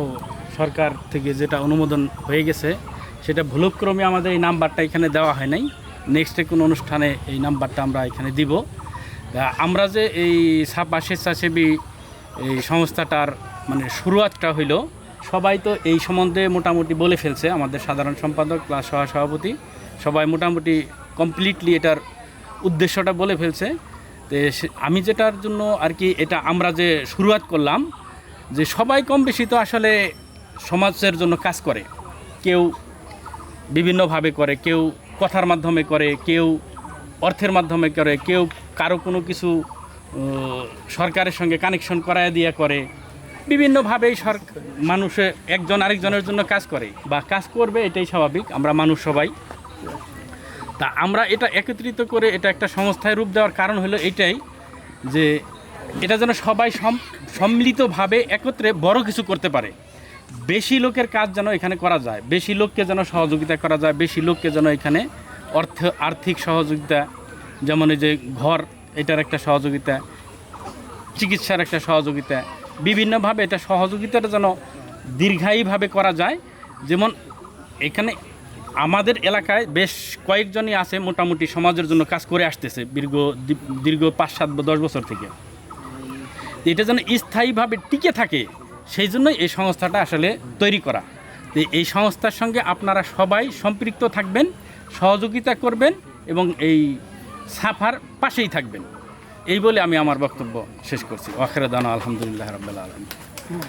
ও সরকার থেকে যেটা অনুমোদন হয়ে গেছে সেটা ভুলক্রমে আমাদের এই নাম্বারটা এখানে দেওয়া হয় নাই। নেক্সটে কোনো অনুষ্ঠানে এই নাম্বারটা আমরা এখানে দিব। আমরা যে এই ছাপা স্বেচ্ছাসেবী এই সংস্থাটার মানে শুরুয়াতটা হইল, সবাই তো এই সম্বন্ধে মোটামুটি বলে ফেলছে। আমাদের সাধারণ সম্পাদক প্লাস সভাপতি সবাই মোটামুটি কমপ্লিটলি এটার উদ্দেশ্যটা বলে ফেলছে। তো আমি যেটার জন্য আর কি এটা আমরা যে শুরুয়াত করলাম, যে সবাই কম বেশি তো আসলে সমাজের জন্য কাজ করে। কেউ বিভিন্নভাবে করে, কেউ কথার মাধ্যমে করে, কেউ অর্থের মাধ্যমে করে, কেউ কারো কোনো কিছু সরকারের সঙ্গে কানেকশন করায় দিয়ে করে। বিভিন্নভাবেই মানুষে একজন আরেকজনের জন্য কাজ করে বা কাজ করবে, এটাই স্বাভাবিক। আমরা মানুষ সবাই। তা আমরা এটা একত্রিত করে এটা একটা সংস্থায় রূপ দেওয়ার কারণ হলো এইটাই, যে এটা যেন সবাই সম্মিলিতভাবে একত্রে বড় কিছু করতে পারে। বেশি লোকের কাজ যেন এখানে করা যায়, বেশি লোককে যেন সহযোগিতা করা যায়, বেশি লোককে যেন এখানে আর্থিক সহযোগিতা, যেমন এই যে ঘর, এটার একটা সহযোগিতা, চিকিৎসার একটা সহযোগিতা, বিভিন্নভাবে এটা সহযোগিতাটা যেন দীর্ঘায়ীভাবে করা যায়। যেমন এখানে আমাদের এলাকায় বেশ কয়েকজনই আছে মোটামুটি সমাজের জন্য কাজ করে আসতেছে দীর্ঘ 5-7-10 বছর থেকে। এটা যেন স্থায়ীভাবে টিকে থাকে, সেই জন্যই এই সংস্থাটা আসলে তৈরি করা। তো এই সংস্থার সঙ্গে আপনারা সবাই সম্পৃক্ত থাকবেন, সহযোগিতা করবেন এবং এই সাফার পাশেই থাকবেন। এই বলে আমি আমার বক্তব্য শেষ করছি। আখির দাওয়ানা আলহামদুলিল্লাহ রাব্বিল আলামিন।